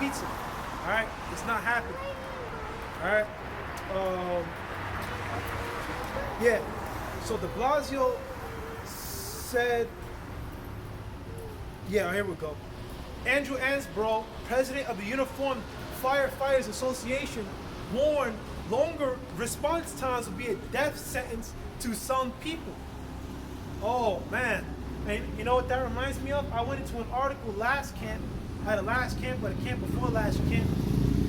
pizza. All right, it's not happening. All right. Um, yeah. So De Blasio said, yeah, here we go. Andrew Ansbro, president of the Uniformed Firefighters Association, warned longer response times would be a death sentence to some people. Oh man. And you know what that reminds me of? I went into an article last camp, I had a last camp, but a camp before last camp,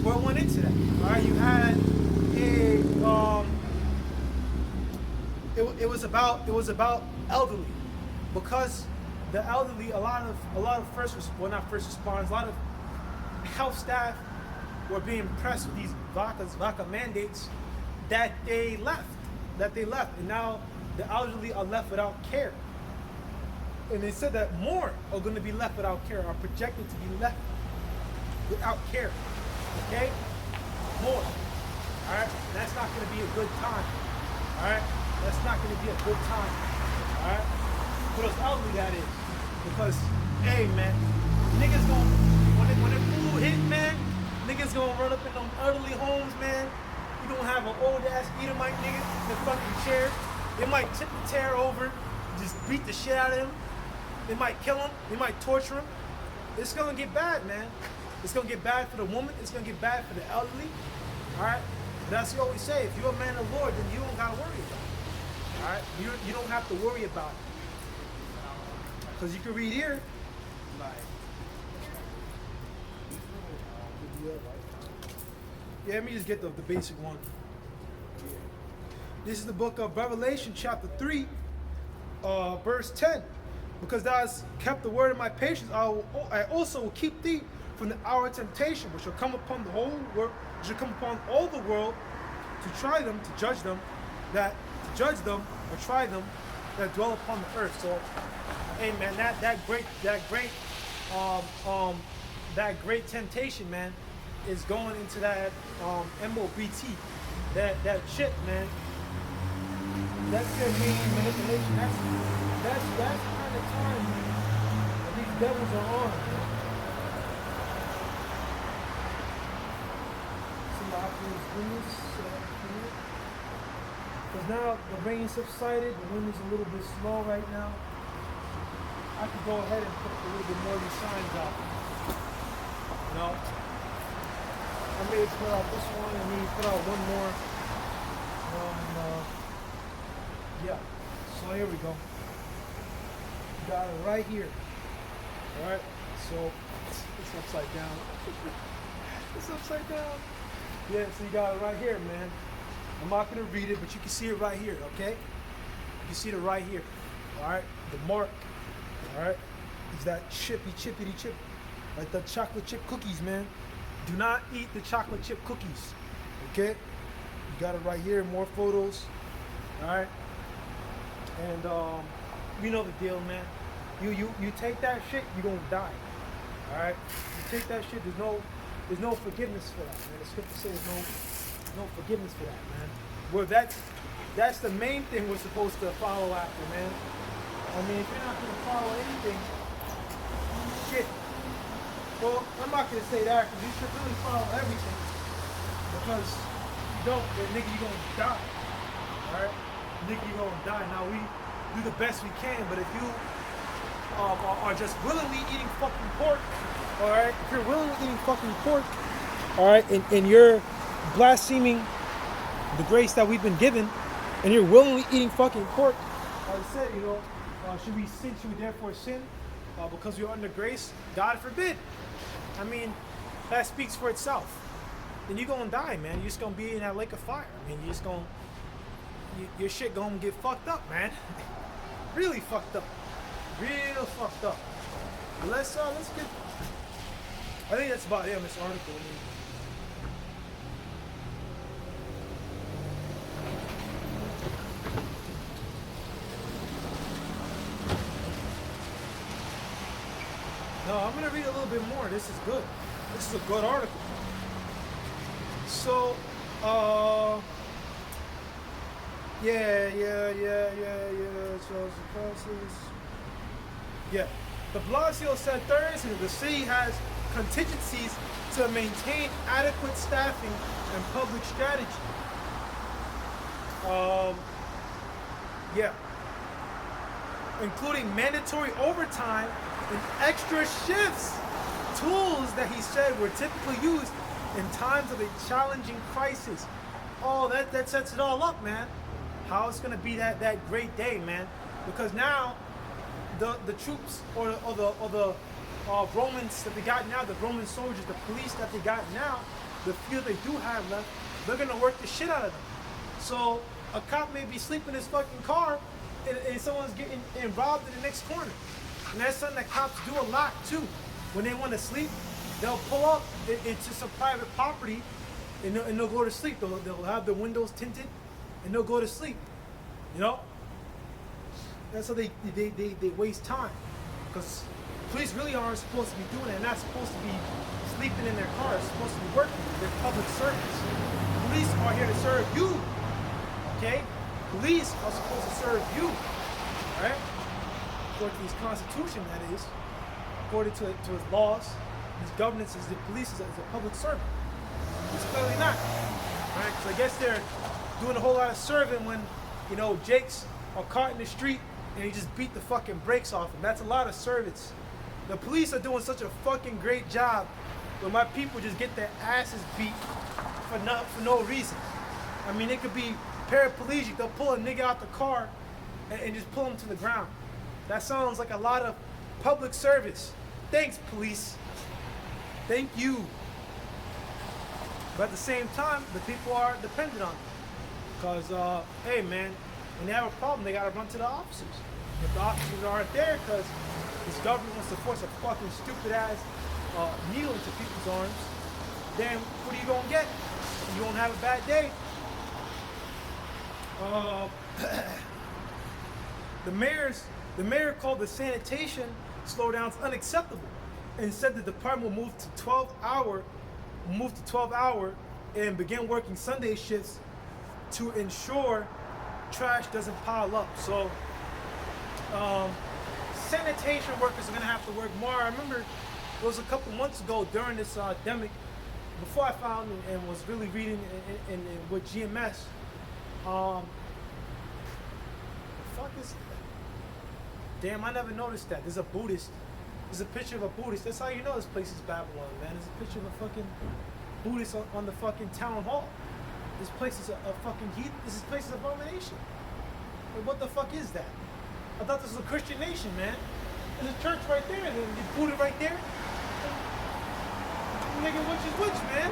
where I went into that. Alright, you had it was about elderly. Because the elderly, a lot of not first responders, a lot of health staff were being pressed with these VACA mandates that they left. And now the elderly are left without care. And they said that more are going to be left without care, are projected to be left without care. Okay? More. Alright? That's not going to be a good time. Alright? That's not going to be a good time. Alright? For those elderly, that is. Because, hey, man, niggas gonna, when the food hit, man, niggas gonna run up in them elderly homes, man. You gonna have an old-ass Edomite nigga in the fucking chair. They might tip the chair over, just beat the shit out of him. They might kill him. They might torture him. It's gonna get bad, man. It's gonna get bad for the woman. It's gonna get bad for the elderly. All right? That's what we always say. If you're a man of the Lord, then you don't gotta worry about it. All right? You don't have to worry about it. Because you can read here. Yeah, let me just get the basic one. This is the book of Revelation, chapter 3, verse 10. Because thou hast kept the word of my patience, I also will keep thee from the hour of temptation, which shall come upon the whole world, which shall come upon all the world, to try them, to judge them, or try them that dwell upon the earth. So, hey man, that great temptation, man, is going into that MOBT, that chip, man. That's their main manipulation. That's the kind of time that these devils are on. Some optimus goodness. Because now the rain subsided, the wind is a little bit slow right now. I could go ahead and put a little bit more of these signs out. You know? I may put out this one, and maybe put out one more. Yeah. So here we go. Got it right here. Alright? So it's upside down. It's upside down. Yeah, so you got it right here, man. I'm not gonna read it, but you can see it right here, okay? You can see it right here. Alright? The mark. Alright? Is that chippity chip. Like the chocolate chip cookies, man. Do not eat the chocolate chip cookies. Okay? You got it right here, more photos. Alright? And you know the deal, man. You take that shit, you're gonna die. Alright? You take that shit, there's no forgiveness for that, man. The scripture says there's no forgiveness for that, man. Well, that's the main thing we're supposed to follow after, man. I mean, if you're not gonna follow anything, shit. Well, I'm not gonna say that because you should really follow everything. Because if you don't, then nigga, you're gonna die. Alright? Nigga, you're gonna die. Now we do the best we can, but if you are just willingly eating fucking pork, alright? If you're willingly eating fucking pork, alright, and you're blaspheming the grace that we've been given, and you're willingly eating fucking pork, like I said, you know, should we sin? Should we therefore sin? Because we're under grace? God forbid. I mean, that speaks for itself. Then you're gonna die, man. You're just gonna be in that lake of fire. I mean, you're just gonna, your shit gonna get fucked up, man. Really fucked up. Real fucked up. But let's get. I think that's about it on this article. No, I'm gonna read a little bit more. This is good. This is a good article. So, yeah. Charles Francis. Yeah. De Blasio said Thursday the city has contingencies to maintain adequate staffing and public strategy. Yeah. Including mandatory overtime and extra shifts. Tools that he said were typically used in times of a challenging crisis. Oh, that sets it all up, man. How it's gonna be that great day, man. Because now the troops or the Romans that they got now, the Roman soldiers, the police that they got now, the few they do have left, they're gonna work the shit out of them. So a cop may be sleeping in his fucking car and someone's getting robbed in the next corner. And that's something that cops do a lot too. When they want to sleep, they'll pull up into some private property and they'll go to sleep. They'll have the windows tinted and they'll go to sleep. You know? That's how they waste time. Because police really aren't supposed to be doing it. They're not supposed to be sleeping in their cars. They're supposed to be working. They're public service. Police are here to serve you. Okay? Police are supposed to serve you. Right? According to his constitution, that is. According to his laws, his governance is the police is a public servant. It's clearly not. Right? So I guess they're doing a whole lot of serving when, you know, Jakes are caught in the street and he just beat the fucking brakes off him. That's a lot of service. The police are doing such a fucking great job when my people just get their asses beat for no reason. I mean, it could be paraplegic. They'll pull a nigga out the car and just pull him to the ground. That sounds like a lot of public service. Thanks, police. Thank you. But at the same time, the people are dependent on them. Because, hey, man, when they have a problem, they got to run to the officers. If the officers aren't there because this government wants to force a fucking stupid-ass needle into people's arms, then what are you going to get? You won't have a bad day. The mayor called the sanitation slowdowns unacceptable and said the department will move to 12-hour and begin working Sunday shifts to ensure trash doesn't pile up. So sanitation workers are gonna have to work more. I remember it was a couple months ago during this pandemic, before I found and was really reading with GMS. The fuck is? Damn, I never noticed that. There's a Buddhist. There's a picture of a Buddhist. That's how you know this place is Babylon, man. There's a picture of a fucking Buddhist on the fucking town hall. This place is a fucking heath. This place is an abomination. Like, what the fuck is that? I thought this was a Christian nation, man. There's a church right there, and the Buddha right there. Nigga, which is which, man?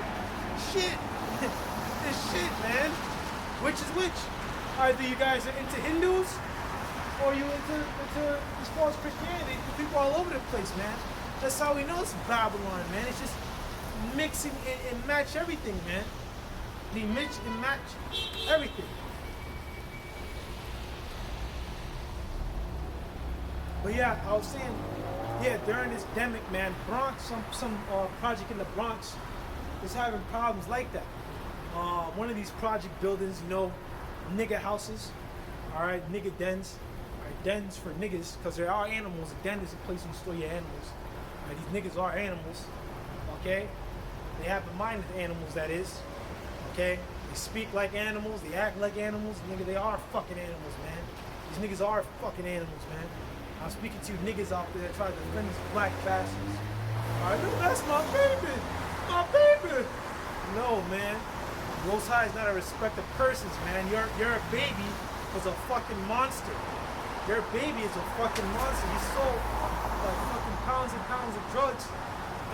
Shit. This shit, man. Which is which? Either you guys are into Hindus, or you into as far as Christianity. The people all over the place, man. That's how we know it's Babylon, man. It's just mixing and match everything, man. They mix and match everything. But yeah, I was saying, yeah, during this pandemic, man, Bronx, some project in the Bronx is having problems like that. One of these project buildings, you know, nigga houses, all right, nigga dens, all right, dens for niggas, because there are animals. A den is a place you store your animals. All right, these niggas are animals, okay? They have the mind of animals, that is, okay? They speak like animals, they act like animals. Nigga, they are fucking animals, man. These niggas are fucking animals, man. I'm speaking to you niggas out there that try to defend these black bastards. All right, that's my baby, my baby. No, man. Most High is not a respect of persons, man. Your baby was a fucking monster. Your baby is a fucking monster. You sold like fucking pounds and pounds of drugs,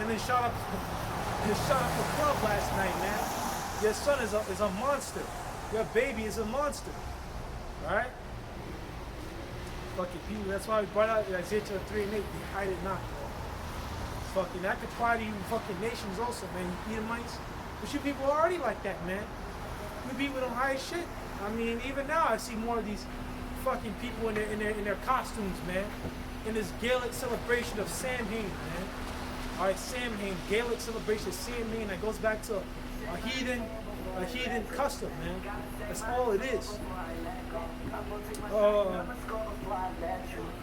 and then shot up the club last night, man. Your son is a monster. Your baby is a monster. All right. Fucking people. That's why we brought out Isaiah 3:8. They hide it not. Fucking that could apply to you fucking nations also, man. You Edomites. But you people are already like that, man. You people don't hide shit. I mean, even now I see more of these fucking people in their costumes, man. In this Gaelic celebration of Samhain, man. All right, Samhain, Gaelic celebration of Samhain. That goes back to a heathen custom, man. That's all it is.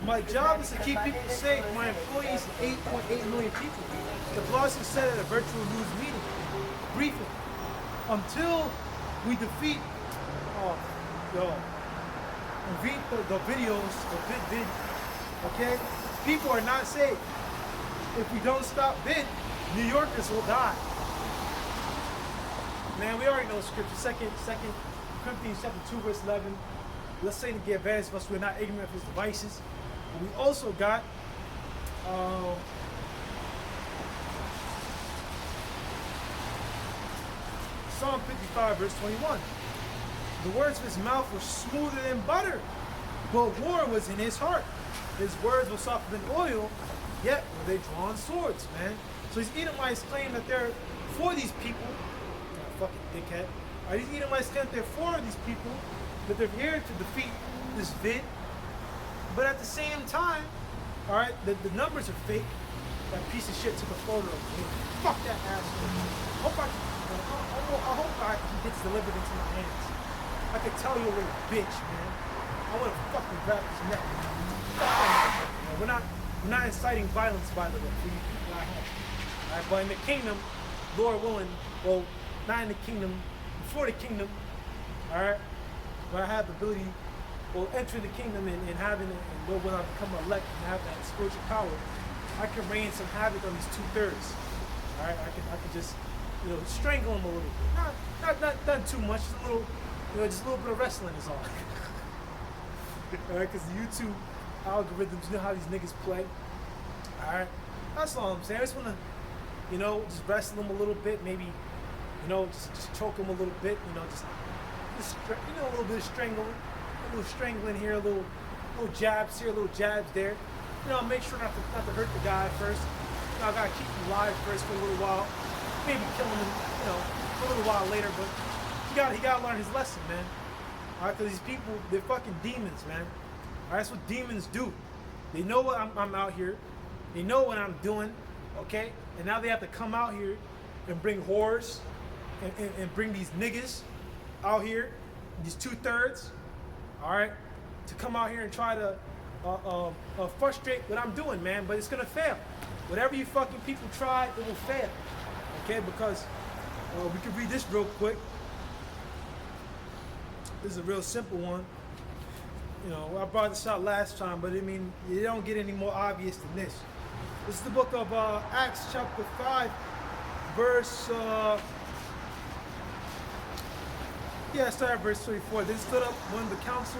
My job is to keep people safe. My employees, 8.8 million people. The Blossom said at a virtual news meeting, briefing, until we defeat, the videos, the vid, okay? People are not safe. If we don't stop vid, New Yorkers will die. Man, we already know the scripture. Second Corinthians chapter 2, verse 11. Let's say to get advantage of us, we're not ignorant of his devices. And we also got Psalm 55, verse 21. The words of his mouth were smoother than butter, but war was in his heart. His words were softer than oil, yet were they drawn swords, man. So these Edomites claim that they're for these people. Fucking dickhead. These Edomites claim that they're for these people, that they're here to defeat this vid. But at the same time, all right, the numbers are fake. That piece of shit took a photo of me. Fuck that asshole. I hope he gets delivered into my hands. I could tell you a little bitch, man. I want to fucking grab his neck. We're not inciting violence, by the way. All right, but in the kingdom, Lord willing, well, not in the kingdom, before the kingdom, all right, where I have the ability, well, enter the kingdom and having it, and Lord willing, I become elect and have that spiritual power, I can rain some havoc on these 2/3. All right, I can just, strangle them a little bit. Not too much, just a little, just a little bit of wrestling is all. All right, because the YouTube algorithms, you know how these niggas play. All right, that's all I'm saying. I just want to, just wrestle them a little bit, maybe, just choke them a little bit, just a little bit of strangling, a little strangling here, a little jabs here, a little jabs there. Make sure not to hurt the guy first. I gotta keep him alive first for a little while, maybe kill him, for a little while later. But he gotta learn his lesson, man. All right, because these people, they're fucking demons, man. All right, that's what demons do. They know what I'm out here. They know what I'm doing, okay? And now they have to come out here and bring whores and bring these niggas out here, these 2/3, all right, to come out here and try to frustrate what I'm doing, man. But it's gonna fail. Whatever you fucking people try, it will fail, okay? Because we can read this real quick. This is a real simple one. I brought this out last time, but I mean, it don't get any more obvious than this. This is the book of Acts chapter 5, verse, start at verse 24. Then stood up one of the council,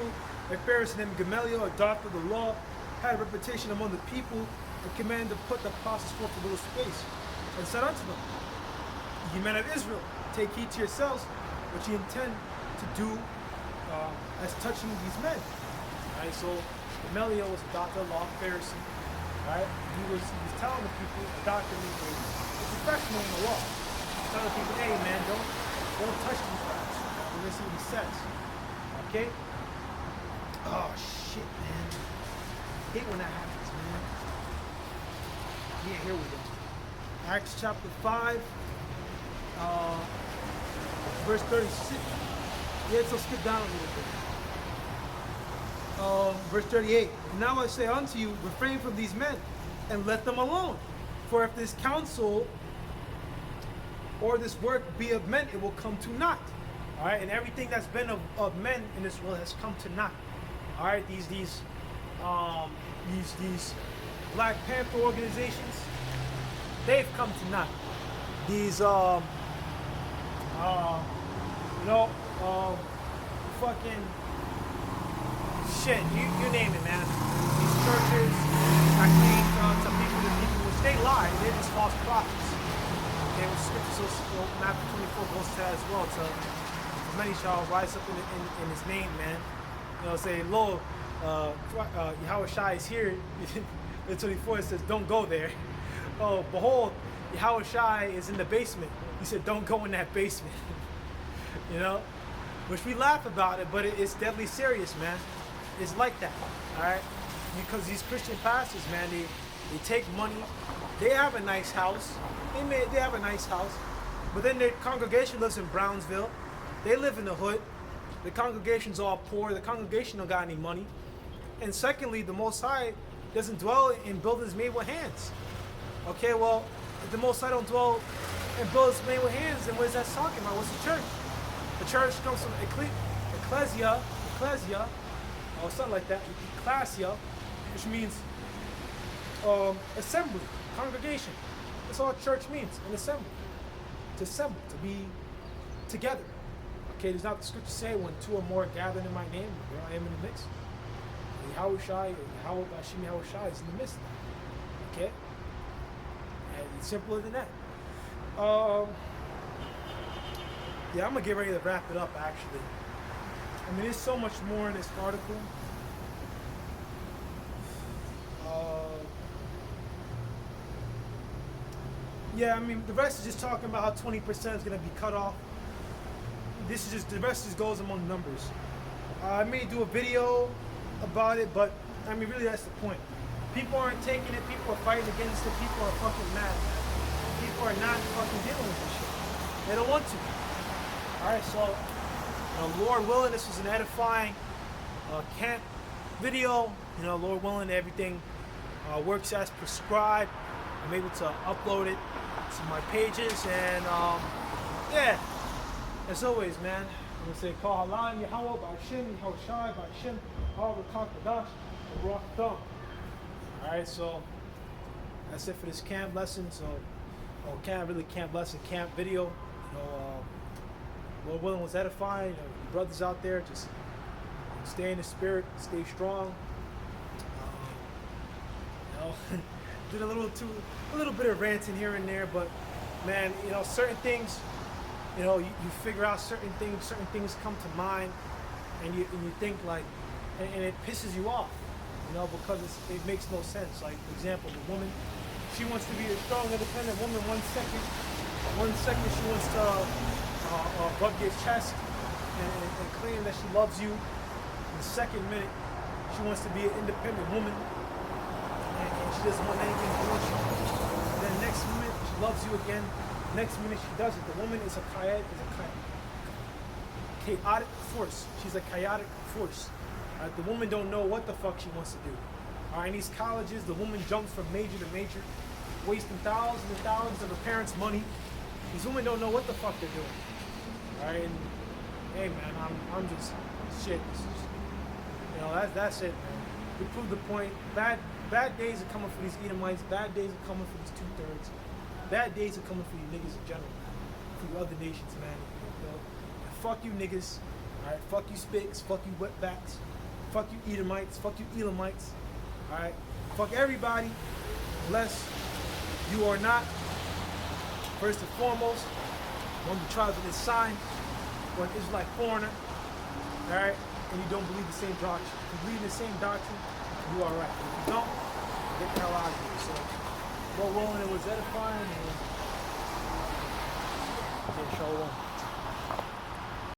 a Pharisee named Gamaliel, a doctor of the law, had a reputation among the people, and commanded to put the apostles forth a little space, and said unto them, Ye men of Israel, take heed to yourselves what ye intend to do as touching these men. All right, so Gamaliel was a doctor of law, Pharisee. Right? He was telling the people, a doctor means a professional in the law. Telling the people, hey man, don't touch these guys. We're gonna see what he says. Okay? Oh shit, man. I hate when that happens, man. Yeah, here we go. Acts chapter 5, verse 36. Yeah, so skip down a little bit. Verse 38. Now I say unto you, refrain from these men, and let them alone. For if this counsel or this work be of men, it will come to naught. All right, and everything that's been of men in this world has come to naught. All right, these Black Panther organizations, they've come to naught. These fucking shit, you name it, man. These churches that came to people which they lie, they're just false prophets. Okay, which scripture, Matthew 24 goes to that as well. To many shall rise up in his name, man. Say, Lord, Yahweh Shai is here. In 24 it says, don't go there. Oh, behold, Yahweh Shai is in the basement. He said, don't go in that basement. Which we laugh about it, but it's deadly serious, man. It's like that, all right? Because these Christian pastors, man, they take money. They have a nice house. They have a nice house, but then their congregation lives in Brownsville. They live in the hood. The congregation's all poor. The congregation don't got any money. And secondly, the Most High doesn't dwell in buildings made with hands. Okay, well, if the Most High don't dwell and build His made with hands, then what is that talking about? What's the church? The church comes from ecclesia, or something like that, ecclesia, which means assembly, congregation. That's all church means, an assembly. To assemble, to be together. Okay, does not the scripture say when two or more are gathered in my name, there I am in the midst? Yahweh Shai, Yahweh Bashim Yahweh Shai is in the midst of that. Okay? And it's simpler than that. Yeah, I'm going to get ready to wrap it up, actually. I mean, there's so much more in this article. Yeah, I mean, the rest is just talking about how 20% is going to be cut off. This is just, the rest just goes among numbers. I may do a video about it, but I mean, really, that's the point. People aren't taking it. People are fighting against it. People are fucking mad. People are not fucking dealing with this shit. They don't want to. All right, so Lord willing, this was an edifying camp video. You know, Lord willing, everything works as prescribed. I'm able to upload it to my pages, and yeah, as always, man, I'm gonna say call Halan Yahweh Ba'Shem Yahweh Shai Ba'Shem Yahweh Kadash Baruch Thumb. All right, so that's it for this camp lesson. So, camp lesson, camp video. You know, Lord willing, was edifying. You know, the brothers out there, just stay in the spirit, stay strong. You know. Did a little bit of ranting here and there, but man, you know, certain things, you know, you figure out certain things come to mind, and you think like, and it pisses you off, you know, because it makes no sense. Like, for example, the woman, she wants to be a strong, independent woman. 1 second she wants to rub your chest and claim that she loves you. In the second minute, she wants to be an independent woman. And she doesn't want anything to do with you. And then next minute she loves you again. Next minute she doesn't. The woman is a chaotic force. She's a chaotic force. Right? The woman don't know what the fuck she wants to do. All right, in these colleges, the woman jumps from major to major, wasting thousands and thousands of her parents' money. These women don't know what the fuck they're doing. All right, and hey man, I'm just shit. You know, that's it, man. We proved the point. Bad days are coming for these Edomites. Bad days are coming for these 2/3. Bad days are coming for you niggas in general. For you other nations, man. You know? And fuck you niggas. Alright, fuck you Spics. Fuck you wetbacks. Fuck you Edomites. Fuck you Elamites. Alright? Fuck everybody. Unless you are not, first and foremost, one of the tribes of this sign, or an Israelite foreigner. Alright? And you don't believe the same doctrine. If you believe the same doctrine, you are right. If you don't, get the hell out of here. So, Lord willing, it was edifying. And, shalom.